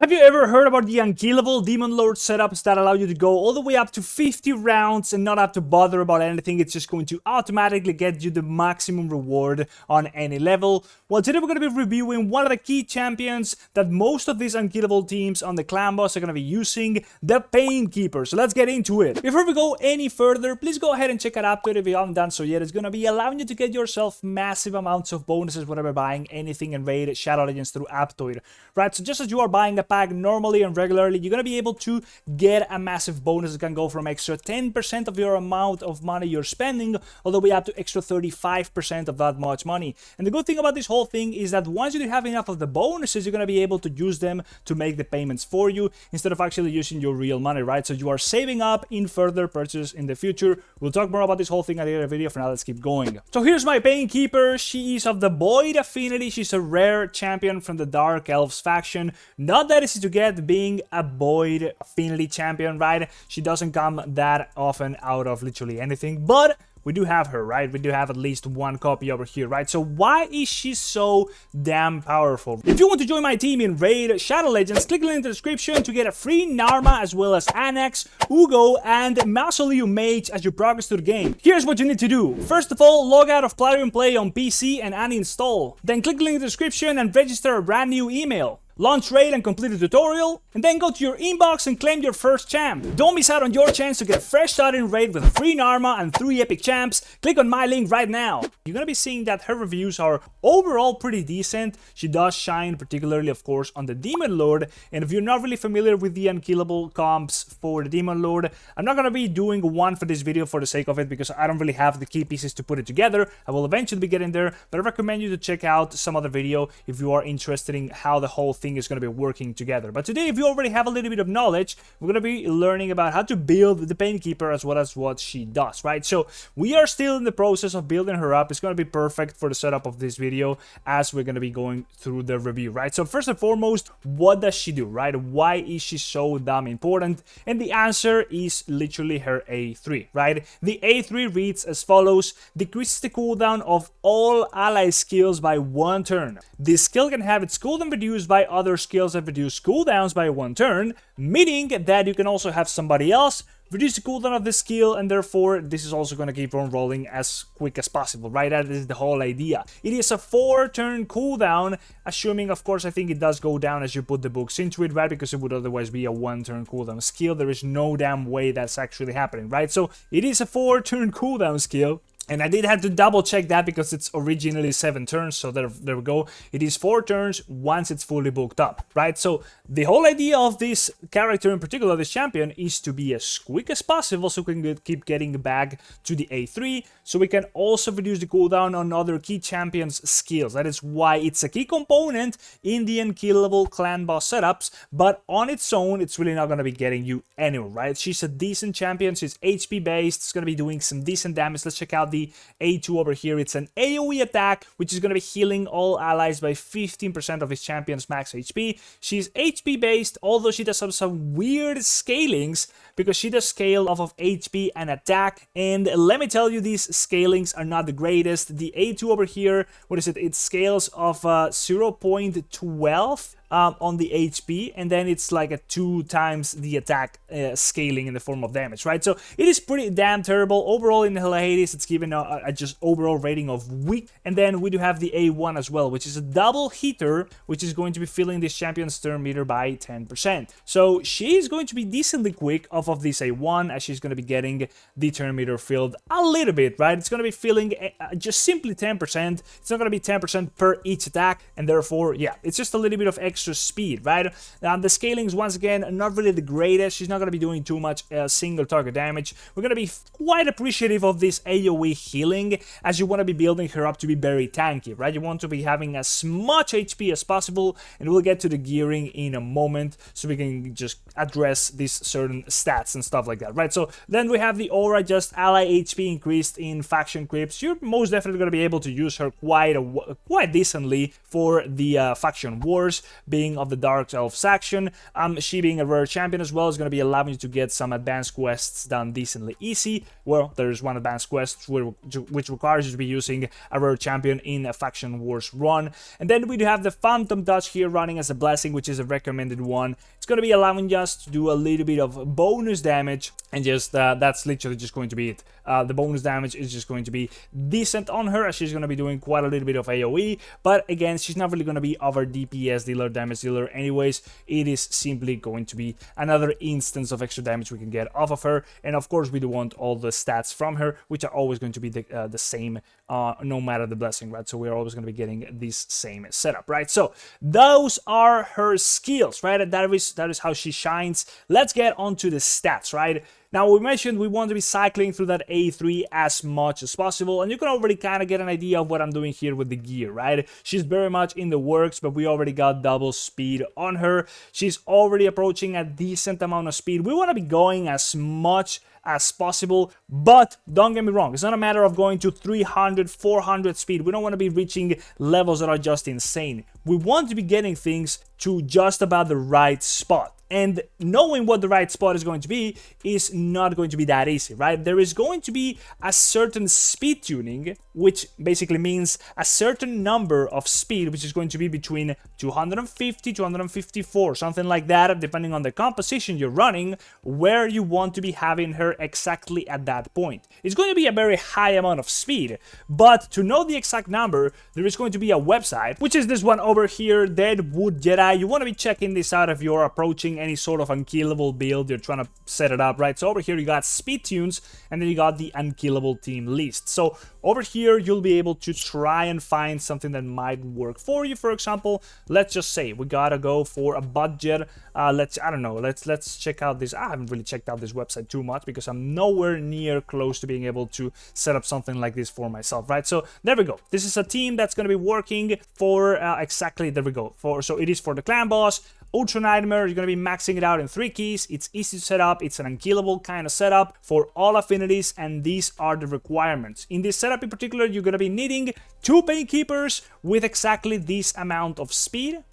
Have you ever heard about the Unkillable Demon Lord setups that allow you to go all the way up to 50 rounds and not have to bother about anything? It's just going to automatically get you the maximum reward on any level. Well, today we're going to be reviewing one of the key champions that most of these Unkillable teams on the Clan Boss are going to be using, the Painkeeper. So let's get into it. Before we go any further, please go ahead and check out Aptoide if you haven't done so yet. It's going to be allowing you to get yourself massive amounts of bonuses whenever buying anything in Raid Shadow Legends through Aptoide. Right, so just as you are buying a pack normally and regularly, you're going to be able to get a massive bonus that can go from extra 10% of your amount of money you're spending all the way up to extra 35% of that much money. And the good thing about this whole thing is that once you have enough of the bonuses, you're going to be able to use them to make the payments for you instead of actually using your real money, right? So you are saving up in further purchases in the future. We'll talk more about this whole thing at the end of the video. For now, let's keep going. So here's my Painkeeper. She is of the Void affinity. She's a rare champion from the Dark Elves faction. Not that easy to get, being a Void affinity champion, right? She doesn't come that often out of literally anything, but we do have her, right? We do have at least one copy over here, right? So why is she so damn powerful? If you want to join my team in Raid Shadow Legends, click the link in the description to get a free Narma as well as Anax, Uugo, and Mausoleum Mage as you progress through the game. Here's what you need to do. First of all, log out of Plarium Play on PC and uninstall. Then click the link in the description and register a brand new email. Launch Raid and complete the tutorial, and then go to your inbox and claim your first champ. Don't miss out on your chance to get a fresh start in Raid with a free Narma and 3 epic champs. Click on my link right now. You're gonna be seeing that her reviews are overall pretty decent. She does shine particularly, of course, on the Demon Lord, and if you're not really familiar with the Unkillable comps for the Demon Lord, I'm not gonna be doing one for this video for the sake of it because I don't really have the key pieces to put it together. I will eventually be getting there, but I recommend you to check out some other video if you are interested in how the whole thing is going to be working together. But today, if you already have a little bit of knowledge, we're going to be learning about how to build the Painkeeper as well as what she does, right? So we are still in the process of building her up. It's going to be perfect for the setup of this video as we're going to be going through the review, right? So first and foremost, what does she do, right? Why is she so damn important? And the answer is literally her A3, right? The A3 reads as follows: decreases the cooldown of all ally skills by 1 turn. This skill can have its cooldown reduced by other skills that reduce cooldowns by 1 turn, meaning that you can also have somebody else reduce the cooldown of the skill, and therefore this is also going to keep on rolling as quick as possible, right? That is the whole idea. It is a 4-turn cooldown, assuming, of course, I think it does go down as you put the books into it, right? Because it would otherwise be a 1-turn cooldown skill. There is no damn way that's actually happening, right? So it is a 4-turn cooldown skill. And I did have to double check that because it's originally 7 turns, so there we go. It is 4 turns once it's fully booked up, right? So the whole idea of this character in particular, this champion, is to be as quick as possible so we can keep getting back to the A3, so we can also reduce the cooldown on other key champions' skills. That is why it's a key component in the Unkillable Clan Boss setups, but on its own, it's really not going to be getting you anywhere, right? She's a decent champion, she's HP based, it's going to be doing some decent damage. Let's check out the A2 over here. It's an AoE attack, which is going to be healing all allies by 15% of his champion's max HP. She's HP based, although she does have some weird scalings because she does scale off of HP and attack. And let me tell you, these scalings are not the greatest. The A2 over here, what is it? It scales of 0.12 on the HP, and then it's like a 2 times the attack scaling in the form of damage, right? So it is pretty damn terrible. Overall in Hell Hades, it's given a just overall rating of weak. And then we do have the A1 as well, which is a double hitter, which is going to be filling this champion's turn meter by 10%. So she is going to be decently quick off of this A1, as she's going to be getting the turn meter filled a little bit, right? It's going to be filling just simply 10%. It's not going to be 10% per each attack, and therefore, yeah, it's just a little bit of extra speed, right? The scalings, once again, not really the greatest. She's not going to be doing too much single target damage. We're going to be quite appreciative of this AoE healing, as you want to be building her up to be very tanky, right? You want to be having as much HP as possible, and we'll get to the gearing in a moment so we can just address these certain stats and stuff like that, right? So then we have the aura, just ally HP increased in faction creeps. You're most definitely going to be able to use her quite decently for the faction wars, being of the Dark Elf section. She being a rare champion as well is going to be allowing you to get some advanced quests done decently easy. Well, there's one advanced quest which requires you to be using a rare champion in a Faction Wars run. And then we do have the Phantom Touch here running as a blessing, which is a recommended one. It's going to be allowing us to do a little bit of bonus damage, and just that's literally just going to be it. The bonus damage is just going to be decent on her, as she's going to be doing quite a little bit of AoE, but again, she's not really going to be our DPS dealer, damage dealer anyways. It is simply going to be another instance of extra damage we can get off of her, and of course we do want all the stats from her, which are always going to be the same no matter the blessing, right? So we're always going to be getting this same setup, right? So those are her skills, right? That is how she shines. Let's get onto the stats, right? Now, we mentioned we want to be cycling through that A3 as much as possible, and you can already kind of get an idea of what I'm doing here with the gear, right? She's very much in the works, but we already got double speed on her. She's already approaching a decent amount of speed. We want to be going as much as possible, but don't get me wrong, it's not a matter of going to 300, 400 speed. We don't want to be reaching levels that are just insane. We want to be getting things to just about the right spot. And knowing what the right spot is going to be is not going to be that easy, right? There is going to be a certain speed tuning, which basically means a certain number of speed, which is going to be between 250, 254, something like that, depending on the composition you're running, where you want to be having her exactly at that point. It's going to be a very high amount of speed, but to know the exact number, there is going to be a website, which is this one over here, Deadwood Jedi. You want to be checking this out if you're approaching any sort of unkillable build, you're trying to set it up, right? So over here you got speed tunes, and then you got the unkillable team list. So over here you'll be able to try and find something that might work for you. For example, let's just say we gotta go for a budget. Let's check out this. I haven't really checked out this website too much because I'm nowhere near close to being able to set up something like this for myself, right? So there we go. This is a team that's gonna be working for exactly, there we go. So it is for the clan boss. Ultra Nightmare, you're going to be maxing it out in 3 keys. It's easy to set up. It's an unkillable kind of setup for all affinities, and these are the requirements. In this setup in particular, you're going to be needing 2 Painkeepers with exactly this amount of speed.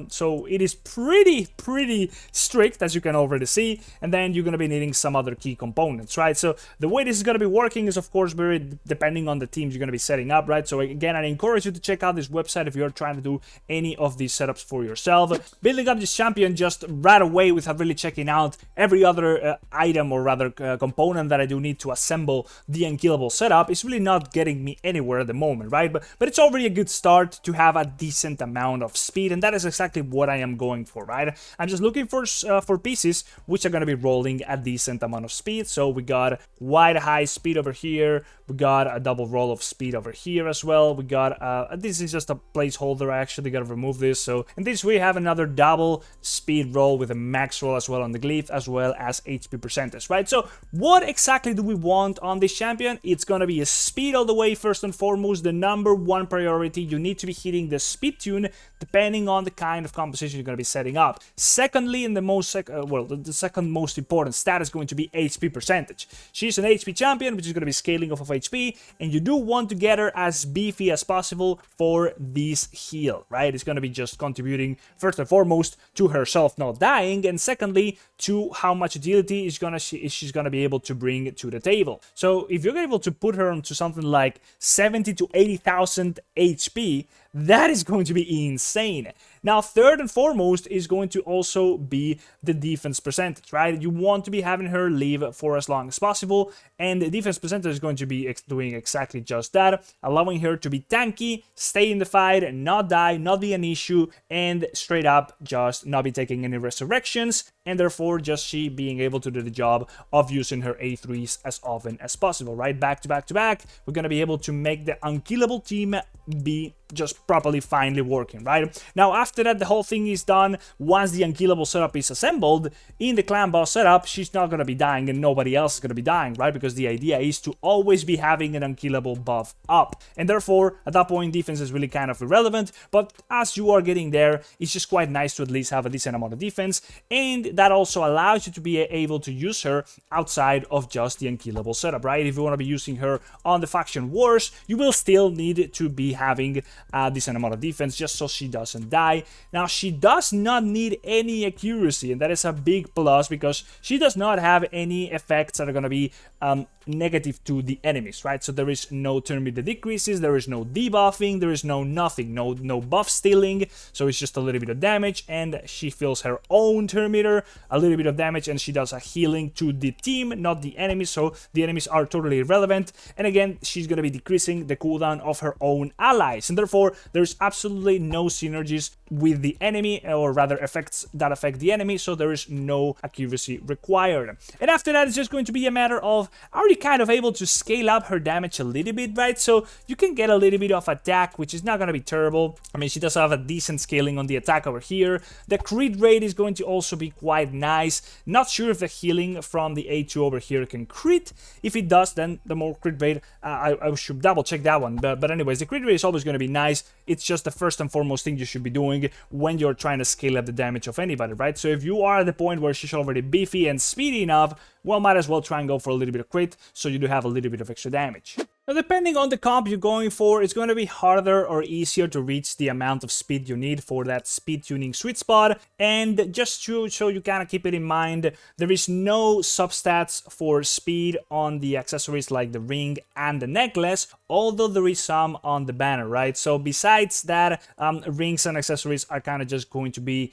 So it is pretty strict, as you can already see, and then you're going to be needing some other key components, right? So the way this is going to be working is, of course, very depending on the teams you're going to be setting up, right? So again, I encourage you to check out this website if you're trying to do any of these setups for yourself. Building up this champion just right away without really checking out every other item, or rather component that I do need to assemble the unkillable setup is really not getting me anywhere at the moment, right? But it's already a good start to have a decent amount of speed, and that is exactly what I am going for, right? I'm just looking for pieces which are going to be rolling a decent amount of speed. So we got wide high speed over here, we got a double roll of speed over here as well, we got this is just a placeholder. I actually got to remove this. So in this we have another double speed roll with a max roll as well on the glyph, as well as HP percentage, right? So what exactly do we want on this champion? It's going to be a speed all the way. First and foremost, the #1 priority. You need to be hitting the speed tune depending on the kind of composition you're going to be setting up. Secondly, and the second most important stat is going to be HP percentage. She's an HP champion, which is going to be scaling off of HP, and you do want to get her as beefy as possible for this heal, right? It's going to be just contributing first and foremost to herself not dying, and secondly to how much agility she's gonna be able to bring to the table. So if you're able to put her onto something like 70 to 80,000 HP, that is going to be insane. Now, third and foremost is going to also be the defense percentage, right? You want to be having her live for as long as possible, and the defense percentage is going to be doing exactly just that, allowing her to be tanky, stay in the fight, and not die, not be an issue, and straight up just not be taking any resurrections, and therefore just she being able to do the job of using her A3s as often as possible, right? Back to back to back, we're going to be able to make the unkillable team be just properly finally working, right? Now, after that, the whole thing is done. Once the unkillable setup is assembled, in the clan boss setup, she's not going to be dying and nobody else is going to be dying, right? Because the idea is to always be having an unkillable buff up. And therefore, at that point, defense is really kind of irrelevant. But as you are getting there, it's just quite nice to at least have a decent amount of defense. And that also allows you to be able to use her outside of just the unkillable setup, right? If you want to be using her on the faction wars, you will still need to be having a decent amount of defense just so she doesn't die. Now, she does not need any accuracy, and that is a big plus because she does not have any effects that are going to be negative to the enemies, right? So there is no turn meter decreases, there is no debuffing, there is no nothing, no buff stealing, so it's just a little bit of damage, and she fills her own turn meter, a little bit of damage, and she does a healing to the team, not the enemies, so the enemies are totally irrelevant. And again, she's going to be decreasing the cooldown of her own allies, and therefore there's absolutely no synergies with the enemy, or rather effects that affect the enemy, so there is no accuracy required. And after that, it's just going to be a matter of, are you kind of able to scale up her damage a little bit, right? So you can get a little bit of attack, which is not going to be terrible. I mean, she does have a decent scaling on the attack over here. The crit rate is going to also be quite nice. Not sure if the healing from the A2 over here can crit. If it does, then the more crit rate, I should double check that one. But anyways, the crit rate is always going to be nice. It's just the first and foremost thing you should be doing when you're trying to scale up the damage of anybody, right? So if you are at the point where she's already beefy and speedy enough, well, might as well try and go for a little bit of crit, so you do have a little bit of extra damage. Now, depending on the comp you're going for, it's going to be harder or easier to reach the amount of speed you need for that speed tuning sweet spot. And just so you kind of keep it in mind, there is no substats for speed on the accessories like the ring and the necklace, although there is some on the banner, right? So besides that, rings and accessories are kind of just going to be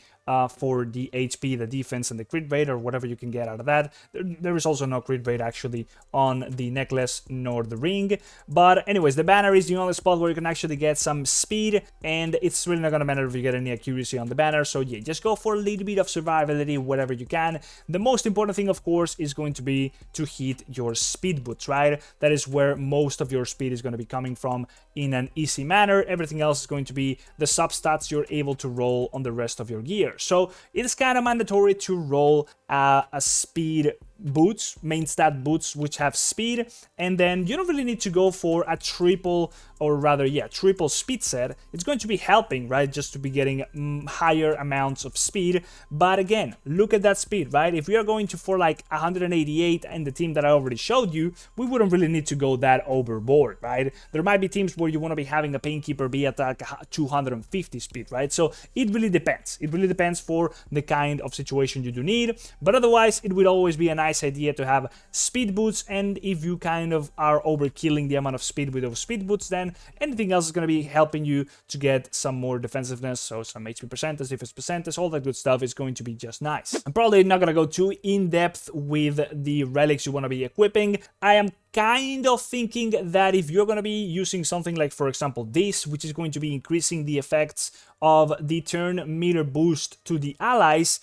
for the HP, the defense, and the crit rate, or whatever you can get out of that. There is also no crit rate actually on the necklace nor the ring. But anyways, the banner is the only spot where you can actually get some speed, and it's really not gonna matter if you get any accuracy on the banner. So yeah, just go for a little bit of survivability wherever you can. The most important thing, of course, is going to be to hit your speed boots, right? That is where most of your speed is going to be coming from in an easy manner. Everything else is going to be the substats you're able to roll on the rest of your gear. So it's kind of mandatory to roll a speed boots, main stat boots, which have speed, and then you don't really need to go for a triple, or rather, yeah, triple speed set. It's going to be helping, right, just to be getting higher amounts of speed. But again, look at that speed, right? If we are going to for like 188 and the team that I already showed you, we wouldn't really need to go that overboard, right? There might be teams where you want to be having a Painkeeper be at like 250 speed, right? So it really depends. It really depends for the kind of situation you do need, but otherwise it would always be a nice idea to have speed boots. And if you kind of are overkilling the amount of speed with those speed boots, then anything else is going to be helping you to get some more defensiveness, so some HP percentage, defense percentage, all that good stuff is going to be just nice. I'm probably not going to go too in-depth with the relics you want to be equipping. I am kind of thinking that if you're going to be using something like, for example, this, which is going to be increasing the effects of the turn meter boost to the allies,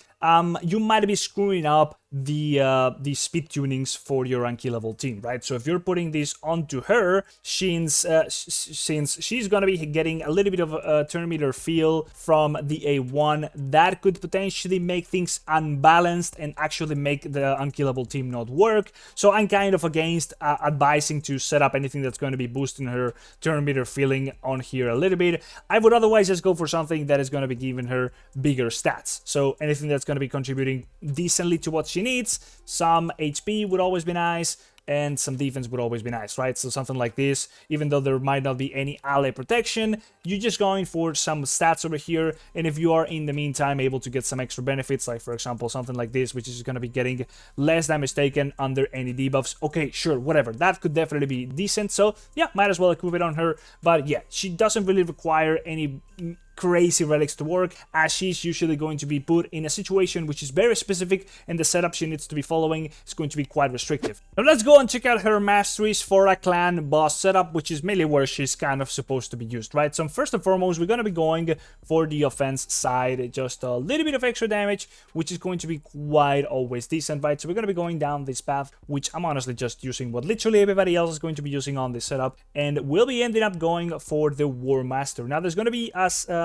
you might be screwing up the speed tunings for your unkillable team, right? So if you're putting this onto her, since she's gonna be getting a little bit of a turn meter feel from the A1, that could potentially make things unbalanced and actually make the unkillable team not work. So I'm kind of against advising to set up anything that's going to be boosting her turn meter feeling on here a little bit. I would otherwise just go for something that is going to be giving her bigger stats. So anything that's going to be contributing decently to what she needs. Some HP would always be nice, and some defense would always be nice, right? So something like this, even though there might not be any ally protection, you're just going for some stats over here, and if you are in the meantime able to get some extra benefits, like for example something like this, which is going to be getting less damage taken under any debuffs, okay, sure, whatever, that could definitely be decent. So yeah, might as well equip it on her. But yeah, she doesn't really require any crazy relics to work, as she's usually going to be put in a situation which is very specific, and the setup she needs to be following is going to be quite restrictive. Now let's go and check out her masteries for a clan boss setup, which is mainly where she's kind of supposed to be used, right? So first and foremost, we're going to be going for the offense side, just a little bit of extra damage, which is going to be quite always decent, right? So we're going to be going down this path, which I'm honestly just using what literally everybody else is going to be using on this setup, and we'll be ending up going for the War Master. Now there's going to be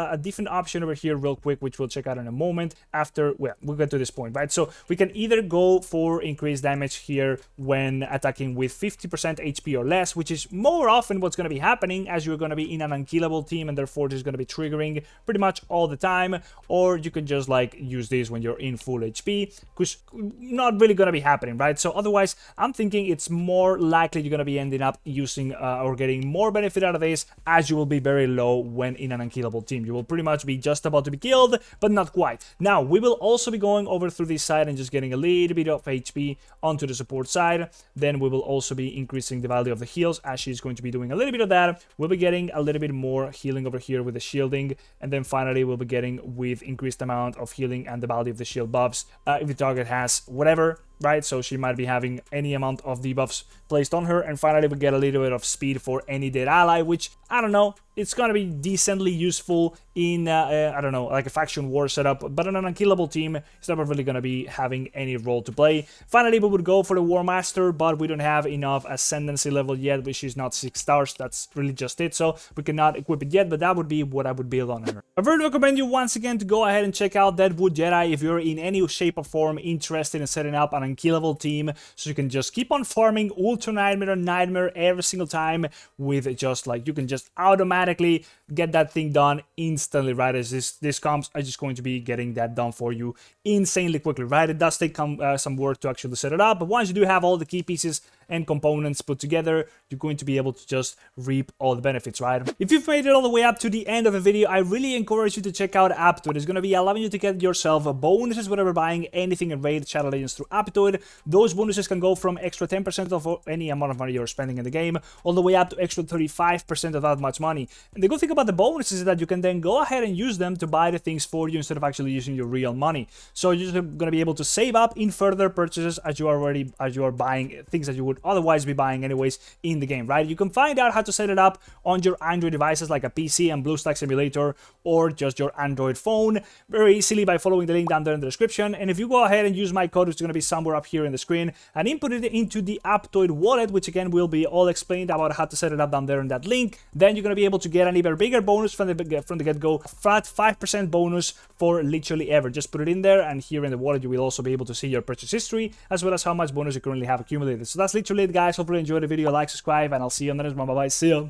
a different option over here real quick, which we'll check out in a moment after, well, we'll get to this point, right? So we can either go for increased damage here when attacking with 50% HP or less, which is more often what's going to be happening as you're going to be in an unkillable team, and therefore this is going to be triggering pretty much all the time. Or you can just like use this when you're in full HP, which not really going to be happening, right? So otherwise, I'm thinking it's more likely you're going to be ending up using or getting more benefit out of this, as you will be very low when in an unkillable team. You will pretty much be just about to be killed, but not quite. Now, we will also be going over through this side and just getting a little bit of HP onto the support side. Then we will also be increasing the value of the heals, as she's going to be doing a little bit of that. We'll be getting a little bit more healing over here with the shielding, and then finally we'll be getting with increased amount of healing and the value of the shield buffs if the target has whatever, right? So she might be having any amount of debuffs placed on her, and finally we get a little bit of speed for any dead ally, which, I don't know, it's gonna be decently useful in, I don't know, like a faction war setup, but on an unkillable team, it's not really gonna be having any role to play. Finally, we would go for the War Master, but we don't have enough ascendancy level yet, which is not 6 stars, that's really just it, so we cannot equip it yet, but that would be what I would build on her. I would recommend you once again to go ahead and check out Deadwood Jedi if you're in any shape or form interested in setting up an unkillable team, so you can just keep on farming Ultra Nightmare every single time with just like, you can just automatically get that thing done instantly, right? As this comps are just going to be getting that done for you insanely quickly, right? It does take some work to actually set it up, but once you do have all the key pieces and components put together, you're going to be able to just reap all the benefits, right? If you've made it all the way up to the end of the video, I really encourage you to check out Aptoide. It's going to be allowing you to get yourself bonuses whenever buying anything in Raid Shadow Legends through Aptoide. Those bonuses can go from extra 10% of any amount of money you're spending in the game, all the way up to extra 35% of that much money. And the good thing about the bonuses is that you can then go ahead and use them to buy the things for you instead of actually using your real money. So you're just going to be able to save up in further purchases as you are buying things that you would otherwise be buying anyways in the game, right? You can find out how to set it up on your Android devices like a PC and BlueStacks emulator, or just your Android phone very easily by following the link down there in the description. And if you go ahead and use my code, which is going to be somewhere up here in the screen, and input it into the Aptoide wallet, which again will be all explained about how to set it up down there in that link, then you're going to be able to get an even bigger bonus from the get-go, flat 5% bonus for literally ever. Just put it in there, and here in the wallet you will also be able to see your purchase history as well as how much bonus you currently have accumulated. So that's literally it, guys. Hopefully you enjoyed the video. Like, subscribe, and I'll see you on the next one. Bye bye. See you.